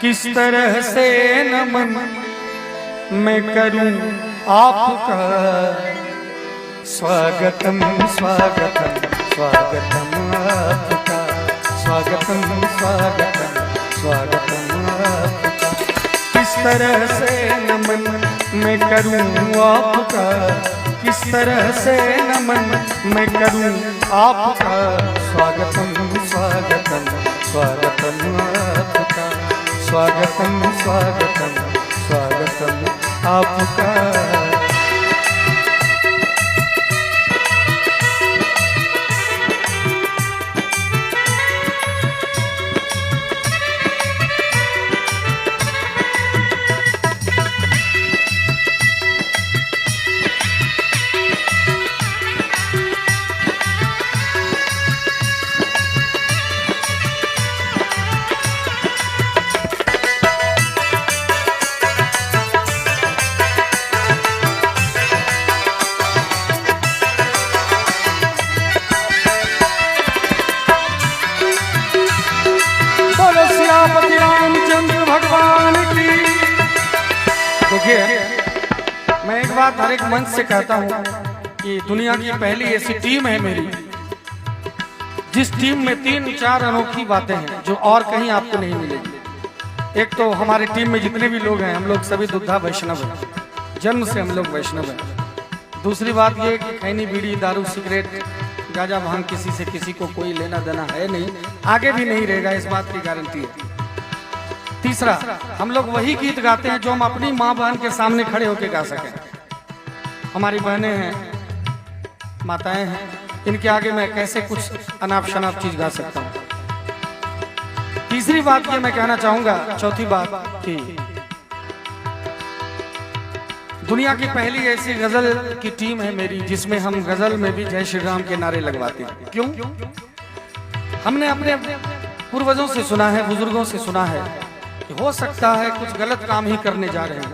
किस तरह से नमन मैं करूं आपका। स्वागतम स्वागतम स्वागतम आपका, स्वागतम स्वागतम स्वागतम आपका। किस तरह से नमन मैं करूं आपका, किस तरह से नमन मैं करूं आपका। स्वागतम स्वागतम स्वागतम आपका, स्वागतम स्वागतम स्वागतम आपका। रामचंद्र भगवान की। देखिए, मैं एक बात हर एक मंच से कहता हूं कि दुनिया की पहली ऐसी टीम है मेरी, जिस टीम में 3-4 अनोखी बातें हैं जो और कहीं आपको नहीं मिलेगी। एक तो हमारी टीम में जितने भी लोग हैं, हम लोग सभी दुग्धा वैष्णव हैं, जन्म से हम लोग वैष्णव हैं। दूसरी बात यह कि खैनी बीड़ी दारू सिगरेट गांजा भांग किसी से किसी को कोई लेना देना है नहीं, आगे भी नहीं रहेगा, इस बात की गारंटी है। तीसरा, हम लोग वही गीत गाते हैं जो हम अपनी माँ बहन के सामने खड़े होकर गा सकें। हमारी बहनें हैं, माताएं हैं, इनके आगे मैं कैसे कुछ अनाप शनाप चीज गा सकता हूँ। तीसरी बात ये मैं कहना चाहूंगा, चौथी बात कि दुनिया की पहली ऐसी गजल की टीम है मेरी जिसमें हम गजल में भी जय श्री राम के नारे लगवाते हैं। क्यों? हमने अपने पूर्वजों से सुना है, बुजुर्गों से सुना है कि हो सकता है कुछ गलत काम ही करने जा रहे हैं,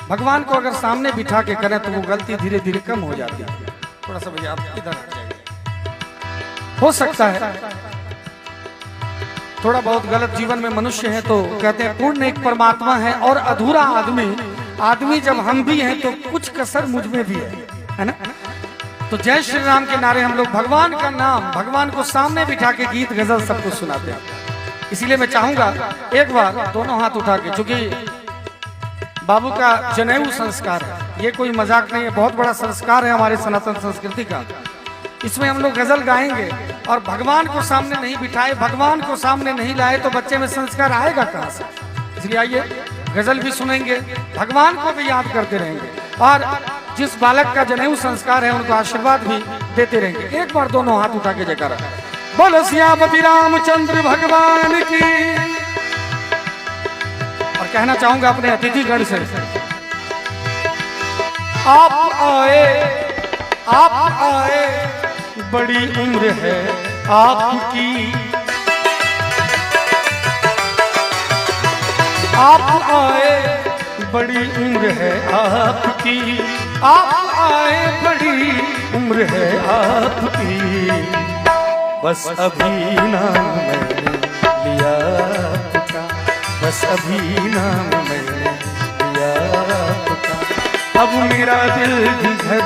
भगवान को अगर सामने बिठा के करें तो वो गलती धीरे धीरे कम हो जाती है। थोड़ा सा भैया आप इधर आ जाइए। हो सकता है थोड़ा बहुत गलत जीवन में मनुष्य है तो कहते हैं पूर्ण एक परमात्मा है और अधूरा आदमी जब हम भी हैं तो कुछ कसर मुझ में भी है ना। तो जय श्री राम के नारे हम लोग भगवान का नाम, भगवान को सामने बिठा के गीत गजल सबको सुनाते हैं। इसीलिए मैं चाहूंगा एक बार दोनों हाथ उठा के, क्योंकि बाबू का जनेऊ संस्कार है, ये कोई मजाक नहीं है, बहुत बड़ा संस्कार है हमारे सनातन संस्कृति का। इसमें हम लोग गजल गाएंगे और भगवान को सामने नहीं बिठाए, भगवान को सामने नहीं लाए तो बच्चे में संस्कार आएगा कहां से। इसलिए आइए गजल भी सुनेंगे, भगवान को भी याद करते रहेंगे और जिस बालक का जनेऊ संस्कार है उनको आशीर्वाद भी देते रहेंगे। एक बार दोनों हाथ उठा के जयकारा बोलो सियापति रामचंद्र भगवान की। और कहना चाहूंगा अपने अतिथिगण से, आप आए बड़ी उम्र है आपकी, आप आए बड़ी उम्र है आपकी, आप आए बड़ी उम्र है आपकी। बस अभी नाम मैंने लिया आपका, बस अभी नाम मैंने लिया आपका। अब मेरा दिल भी घर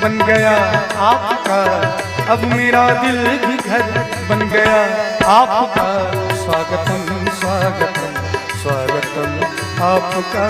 बन गया आपका, अब मेरा दिल भी घर बन गया आपका। स्वागतम स्वागतम स्वागतम आपका।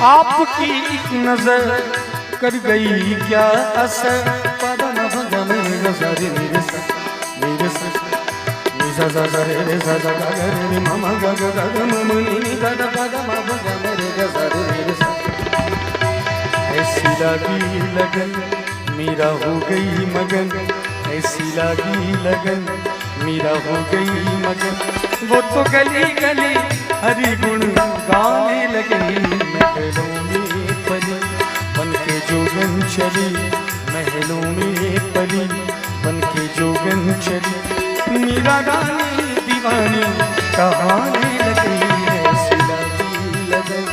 आपकी एक नजर कर गई क्या असर। ऐसी लगी लगन मेरा हो गई मगन, ऐसी लगी लगन मीरा हो गई मगन, वो तो गली गली हरि गुण गाने लगी। महलों में पली बन के जोगन चली, महलों में पली बन के जोगन चली। मीरा रानी दीवानी कहानी लगी है सिला की लगन।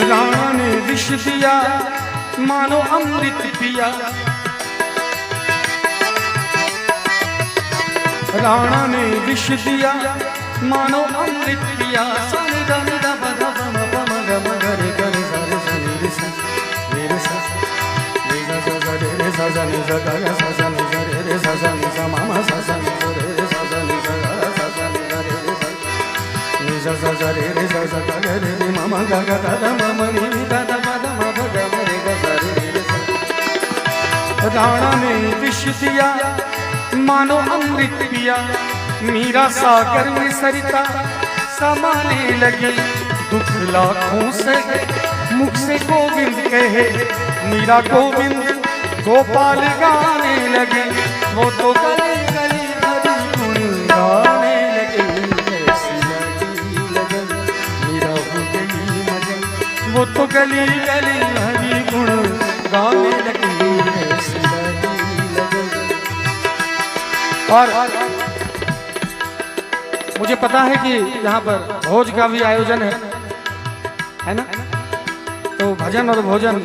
राणा ने विष दिया मानो अमृत पिया, राणा ने विष दिया मानो अमृत पिया। सानी दा नी दा बा दा बा मा मा गा मा गा रे गा रे सा रे सा नी रे सा रे रे सा रे सा सा सा रे रे सा सा नी सा गा गा सा सा नी सा रे रे सा सा नी सा मा मा सा सा नी सा रे रे सा सा नी सा गा सा सा नी सा रे रे सा नी सा सा सा रे रे सा सा गा गा रे रे मा मा गा गा दा दा मा मा नी नी दा दा मा दा मा गा गा रे गा सा रे रे सा। राणा ने विष दिया मानो अमृत पिया, मीरा सागर में सरिता समाने लगी। दुख लाखों से मुख से गोविंद कहे, मीरा गोविंद गोपाल गाने लगे। वो तो गली गली हरि गुण गाने लगे, ऐसी लगी लगन मीरा हो गई मगन। वो तो गली गली हरि गुण गाने लगे, ऐसी लगी लगन। और मुझे पता है कि यहाँ पर भोज का भी आयोजन है ना, तो भजन और भोजन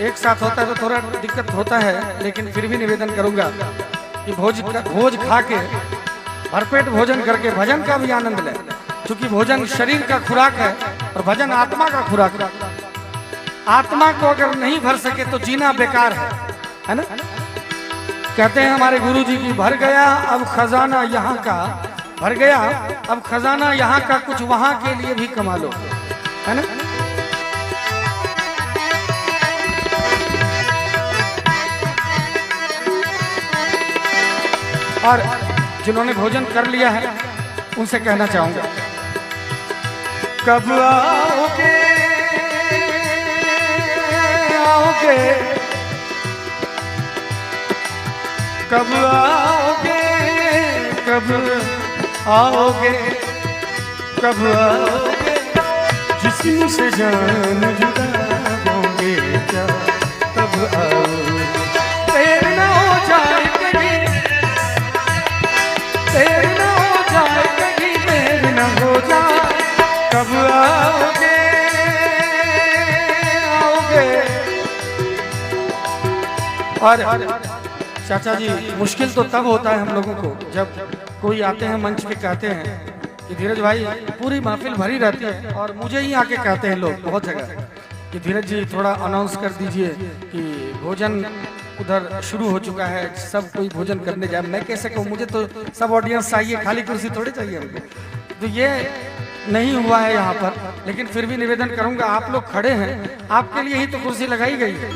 एक साथ होता है तो थोड़ा दिक्कत होता है, लेकिन फिर भी निवेदन करूंगा कि भोज खा के भरपेट भोजन करके भजन का भी आनंद लें, क्योंकि भोजन शरीर का खुराक है और भजन आत्मा का खुराक है। आत्मा को अगर नहीं भर सके तो जीना बेकार है ना। कहते हैं हमारे गुरुजी की, भर गया अब खजाना यहाँ का, भर गया अब खजाना यहाँ का, कुछ वहां के लिए भी कमा लो, है ना। और जिन्होंने भोजन कर लिया है उनसे कहना चाहूंगा, कब आओगे आओगे, कब आओगे कब आओगे, कब आओगे, जिस्म से जान जुदा होंगे क्या, कब आओगे। देर न हो जाए कहीं, देर न हो जाए कहीं, देर न हो जाए, कब आओगे आओगे। और चाचा जी, मुश्किल तो तब होता है हम लोगों को जब कोई आते हैं मंच पे कहते हैं कि धीरज भाई, पूरी महफिल भरी रहती है और मुझे ही आके कहते हैं लोग बहुत जगह कि धीरज जी थोड़ा अनाउंस कर दीजिए कि भोजन उधर शुरू हो चुका है, सब कोई भोजन करने जाए। मैं कैसे कहूँ, मुझे तो सब ऑडियंस चाहिए, खाली कुर्सी थोड़ी चाहिए हमको। तो ये नहीं हुआ है यहाँ पर, लेकिन फिर भी निवेदन करूँगा, आप लोग खड़े हैं, आपके लिए ही तो कुर्सी लगाई गई है।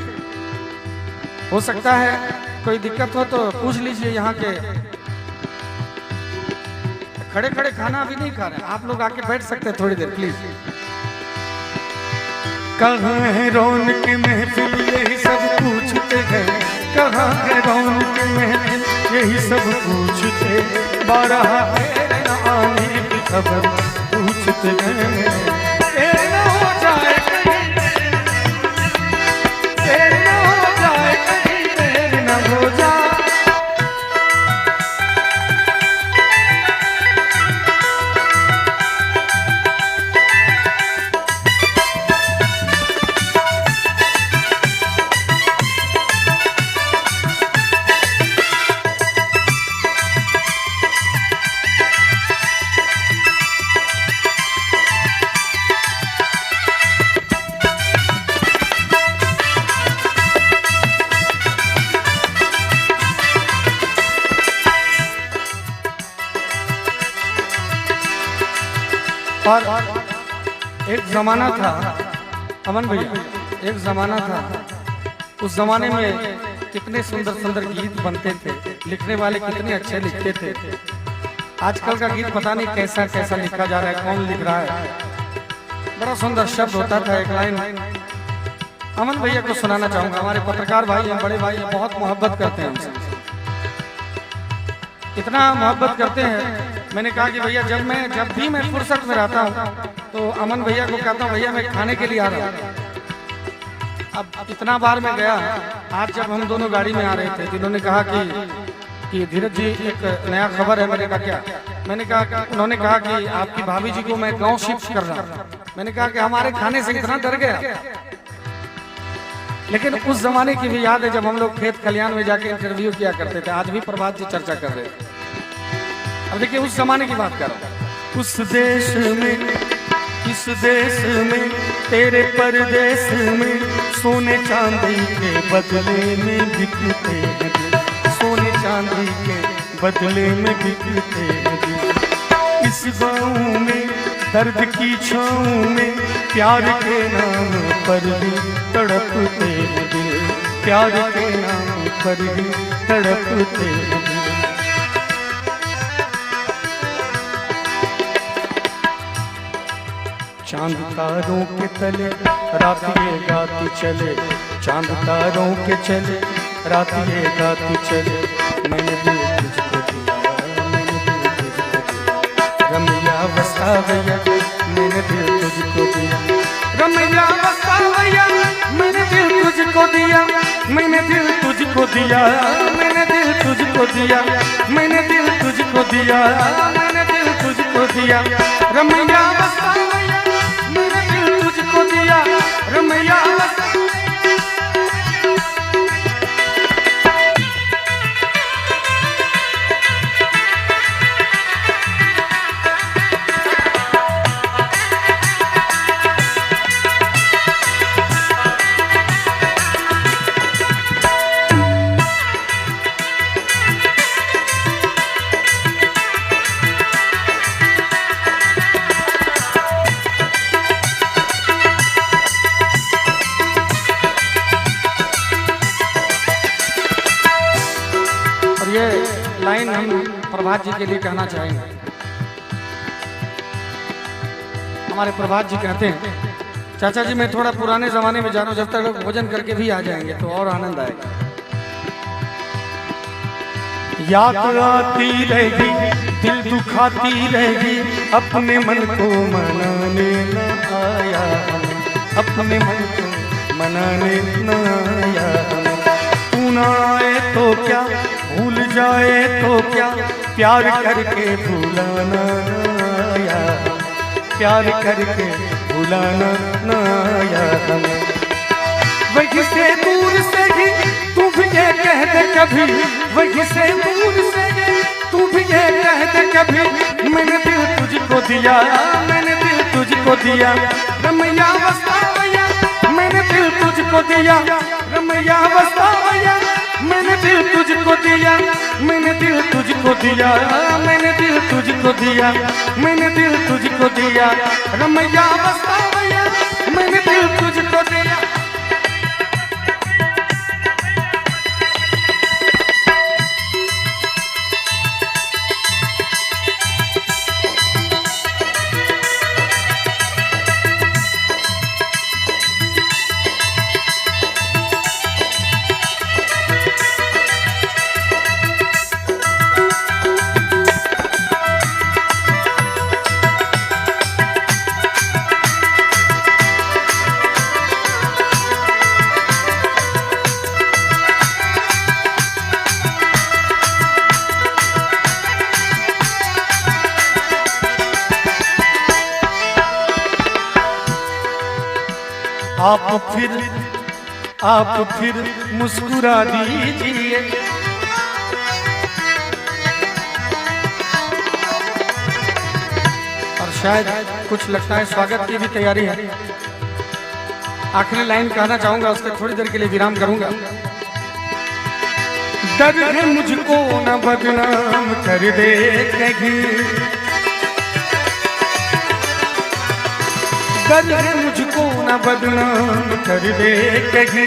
हो सकता है कोई दिक्कत हो तो पूछ लीजिए यहाँ के। खड़े खड़े खाना अभी नहीं खा रहे, आप लोग आके बैठ सकते हैं थोड़ी देर प्लीज। कहाँ है रौनक महफिल यही सब पूछते हैं, कहाँ है रौनक महफिल यही सब पूछते, 12 आने की खबर पूछते हैं। और एक जमाना था अमन भैया, एक जमाना था, उस जमाने में कितने सुंदर सुंदर गीत बनते थे, लिखने वाले कितने अच्छे लिखते थे। आजकल का गीत पता नहीं कैसा कैसा लिखा जा रहा है, कौन लिख रहा है। बड़ा सुंदर शब्द होता था, एक लाइन अमन भैया को सुनाना चाहूंगा। हमारे पत्रकार भाई हैं, बड़े भाई हैं, बहुत मोहब्बत करते हैं हमसे, इतना मोहब्बत करते हैं। मैंने कहा कि भैया जब भी मैं फुर्सत में रहता हूँ तो अमन भैया को कहता हूँ भैया मैं खाने के लिए आ रहा हूँ। अब इतना बार मैं गया, आज जब हम दोनों गाड़ी में आ रहे थे तो इन्होंने कहा कि धीरज जी एक नया खबर है। मैंने कहा क्या? मैंने कहा, उन्होंने कहा कि आपकी भाभी जी को मैं गांव शिफ्ट कर रहा हूँ। मैंने कहा कि हमारे खाने से इतना डर गया। लेकिन उस जमाने की भी याद है जब हम लोग खेत खलियान में जाके इंटरव्यू किया करते थे। आज भी प्रभात जी चर्चा कर रहे थे। अब देखिए उस जमाने की बात कर रहा हूँ। उस देश में, इस देश में, तेरे परदेश में, सोने चांदी के बदले में बिकते हैं, सोने चांदी के बदले में बिकते हैं। इस गाँव में दर्द की छाँव में प्यार के नाम पर भी तड़पते हैं दिल, प्यार के नाम पर भी तड़पते हैं दिल। चांद तारों के तले रात ये गाती चले, चांद तारों के चले रात ये गाती चले। मैंने दिल तुझको दिया, मैंने दिल तुझको दिया, रमैया वसावैया मैंने दिल तुझको दिया, रमैया वसावैया मैंने दिल तुझको दिया, मैंने दिल तुझको दिया, मैंने दिल तुझको दिया, मैंने दिल तुझको दिया, मैंने दिल तुझको दिया, रमैया वसावैया मैंने दिल तुझको दिया, रमैया लाइन हम प्रभात जी के लिए कहना चाहेंगे। हमारे प्रभात जी कहते हैं, चाचा जी मैं थोड़ा पुराने जमाने में जा रहा हूँ, जब तक भोजन करके भी आ जाएंगे तो और आनंद आएगा। याद आती रहेगी, दिल दुखाती रहेगी, अपने मन को मनाने न आया, अपने मन को मनाने न आया। तू ना आए तो क्या, भूल जाए तो क्या, प्यार करके भूलाना न आया, प्यार करके भूलाना न आया हमें। वहीं से दूर से ही तू भी ये कह दे कभी, वहीं से दूर से तू भी ये कह दे कभी, मैंने दिल तुझको दिया, मैंने दिल तुझको दिया, रमैया वसावैया मैंने दिल तुझको दिया, रमैया वसावैया मैंने दिल तुझको दिया, मैंने दिल तुझको दिया, मैंने दिल तुझको दिया, मैंने दिल तुझको दिया, रमैया वसावैया मैंने दिल तुझको दिया। आप फिर मुस्कुरा दीजिए, और शायद कुछ लगता है स्वागत की भी तैयारी है। आखिरी लाइन कहना चाहूंगा, उसके थोड़ी देर के लिए विराम करूंगा। डर है मुझको न बदनाम कर दे कहीं, डर है मुझको न बदनाम कर दे कहीं,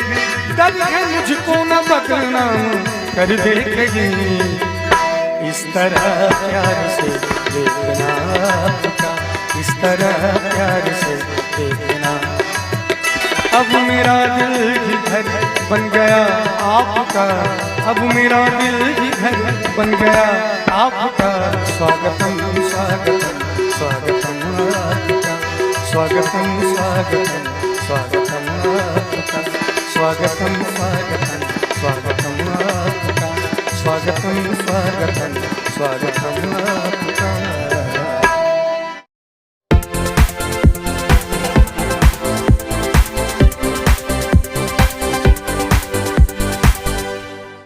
डर है मुझको न बदनाम कर दे कहीं। इस तरह प्यार से देखना आपका, इस तरह प्यार से देखना अब मेरा दिल भी घर बन गया आपका, अब मेरा दिल भी घर बन गया आपका। स्वागतम स्वागतम स्वागतम आपका, स्वागतम स्वागतम स्वागतम आपका, स्वागतम स्वागतम स्वागतम आपका, स्वागतम स्वागतम स्वागतम आपका।